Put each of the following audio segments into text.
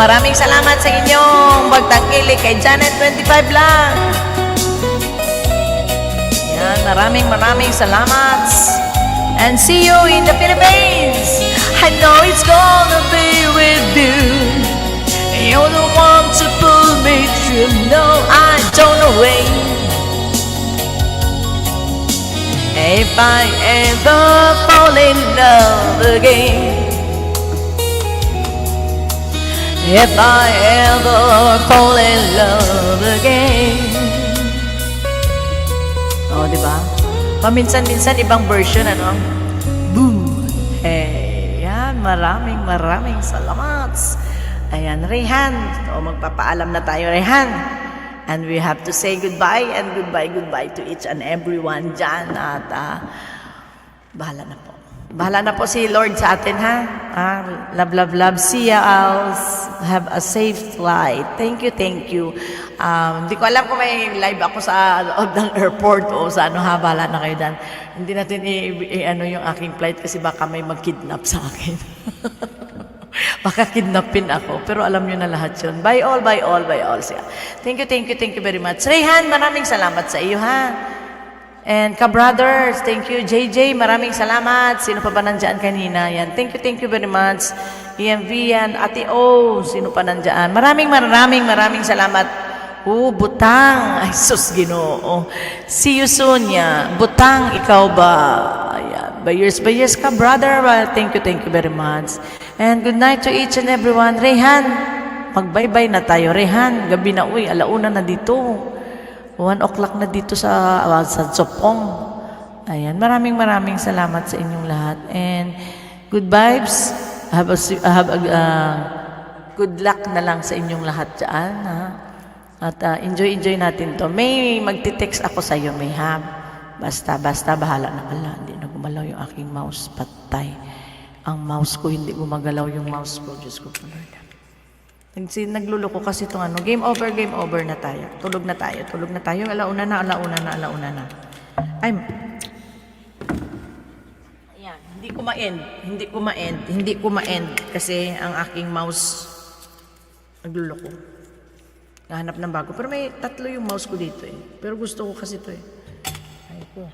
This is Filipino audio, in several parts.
Maraming salamat sa inyong pagtangkilik kay Janet 25 lang. Yan, maraming salamat. And see you in the Philippines. I know it's gonna be with you. You're the one to pull me through. No, I don't know way. If I ever fall in love again, if I ever fall in love again. Oh, di ba? Paminsan-minsan ibang version, ano? Boom! Hey, yan. Maraming salamat. Ayan, Rehan. O, magpapaalam na tayo, Rehan. And we have to say goodbye and goodbye to each and everyone dyan. At bahala na po. Bahala na po si Lord sa atin, ha? Love. See ya all. Have a safe flight. Thank you. Hindi ko alam kung may live ako sa loob ng airport o sa ano, ha, bahala na kayo dyan. Hindi natin ano yung aking flight kasi baka may mag-kidnap sa akin. Baka kidnapin ako. Pero alam nyo na lahat yun. Bye all. Siya. Thank you very much. Rehan, maraming salamat sa iyo, ha? And ka-brothers, thank you. JJ, maraming salamat. Sino pa ba nandyan kanina? Yan. Thank you very much. EMV yan. Ate O, sino pa nandyan? Maraming salamat. Butang. Ay, sus, Ginoo. See you soon, ya. Butang, ikaw ba? Ayan. Bayers ka, brother. Well, thank you very much. And good night to each and everyone. Rehan, mag-bye-bye na tayo. Rehan, gabi na, uy, alauna na dito. 1 o'clock na dito sa Tsopong. Ayan, maraming salamat sa inyong lahat. And good vibes. Good luck na lang sa inyong lahat dyan. Ha? At enjoy natin to. May magti-text ako sa iyo, may ha. Basta, bahala na. Ala, hindi na gumalaw yung aking mouse. Patay. Ang mouse ko, hindi gumagalaw yung mouse ko. Diyos ko po, Lord. Nagluloko kasi itong ano. Game over na tayo. Tulog na tayo. Alauna na. Ay, ayan. Hindi ko ma-end. Kasi ang aking mouse nagluloko. Nahanap ng bago. Pero may 3 yung mouse ko dito eh. Pero gusto ko kasi ito eh. Ay ko.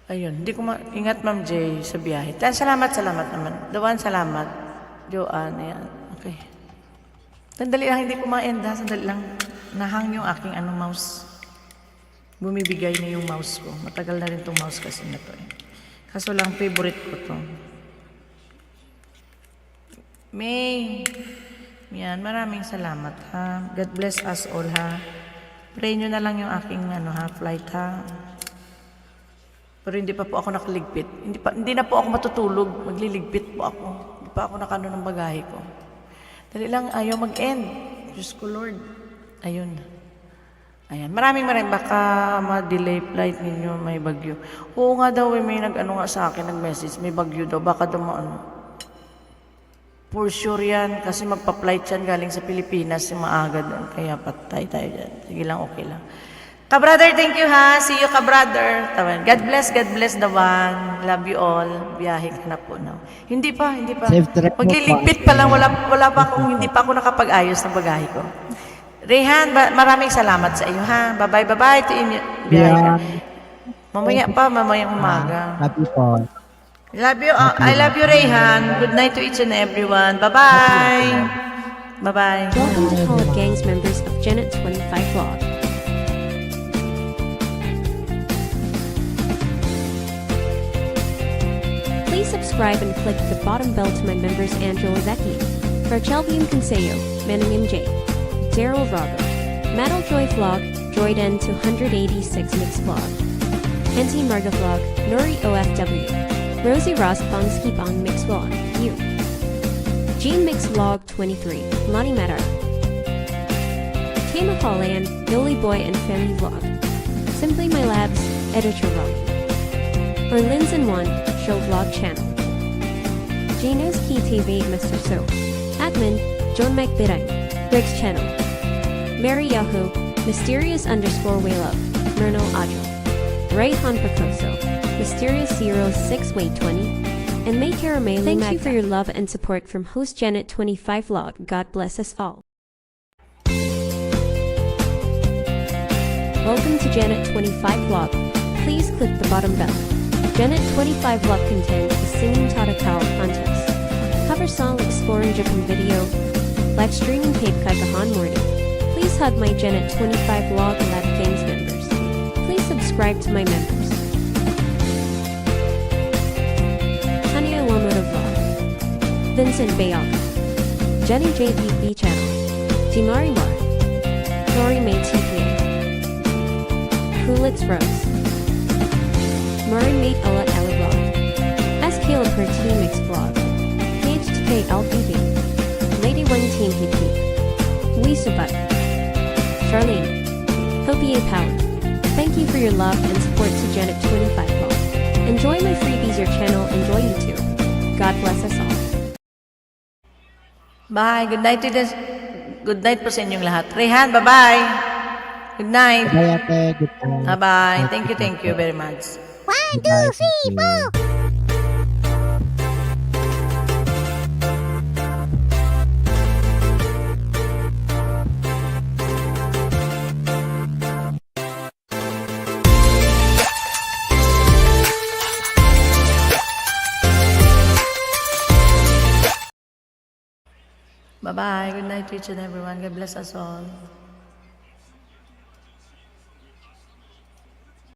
Ayun, hindi ko ingat Ma'am Jay sa biyahe. Salamat naman. Dawan, salamat. Joanne, ayan. Okay. Sandali lang, hindi ko ma-end ha. Sandali lang. Nahang yung aking mouse. Bumibigay na yung mouse ko. Matagal na rin itong mouse kasi na to eh. Kaso lang, favorite ko to. May. Yan, maraming salamat ha. God bless us all ha. Pray nyo na lang yung aking flight ha. Pero hindi pa po ako nakaligpit. Hindi na po ako matutulog. Magliligpit po ako. Hindi pa ako nakano ng bagahe ko. Dali lang, ayaw mag-end. Diyos ko, Lord. Ayun. Ayan. Maraming. Baka ma-delay flight ninyo, may bagyo. Oo nga daw, may nga sa akin, nag-message. May bagyo daw. Baka daw For sure yan. Kasi magpa-flight yan galing sa Pilipinas. Maaga doon. Kaya patay tayo dyan. Sige lang, okay lang. Ka-brother, thank you ha. See you, ka-brother. God bless the one. Love you all. Biyahe ka na po. No? Hindi pa. Magliligpit pa lang. Wala pa akong, hindi pa ako nakapag-ayos ng bagahe ko. Rehan, maraming salamat sa iyo ha. Bye-bye to inyo. Biyahe ka. Mamayang umaga. Happy po. Love you. I love you, Rehan. Good night to each and everyone. Bye-bye. Bye-bye. Welcome to Collab Gangs members of Janet 25 Vlog. Please subscribe and click the bottom bell to my members Angela Vecchi, Farchelvium Consejo, Meningen J, Daryl Robert, Metal Joy Vlog, Joyden 286 Mix Vlog, NT Marga Vlog, Nori OFW, Rosie Ross Bong Skipong Mix Vlog, You, Jean Mix Vlog 23, Lonnie Metar, Kay Macaulay, Billy Boy and Femi Vlog, Simply My Labs, Editor Robbie, Orlins and One, Show Vlog Channel, Gino's Key TV Mr. So, Admin, John McBirang, Briggs Channel, Mary Yahoo, Mysterious_Waylove, Myrno Adro, Ray Han Picoso, Mysterious 06 Way 20, and May Caramel. Thank you for your love and support from host Janet25 Vlog. God bless us all. Welcome to Janet25 Vlog. Please click the bottom bell. Janet25 Vlog content is singing Tatakal contest. Cover song exploring Japan video. Live streaming tape kagahan morning. Please hug my Janet25 Vlog Lab Games members. Please subscribe to my members. Tanya Lomoto Vlog. Vincent Bayalka. Jenny JVB Channel. Dimari Mar. Lori May TPA. Kulitz Rose. Marin Mate Ella Ella Vlog. SK Per Team Mix Vlog. PHTK LPV. Lady One Team PP. Lisa Butt. Charlene. Hope Power. Thank you for your love and support to Janet25 Vlog. Enjoy my freebies your channel, enjoy YouTube. God bless us all. Bye. Good night po sa inyong lahat. Rehan, bye-bye. Good night. Bye, ate. Good night. Bye-bye. Thank you very much. 1, 2, 3, 4. Bye-bye. Good night to each and everyone. God bless us all.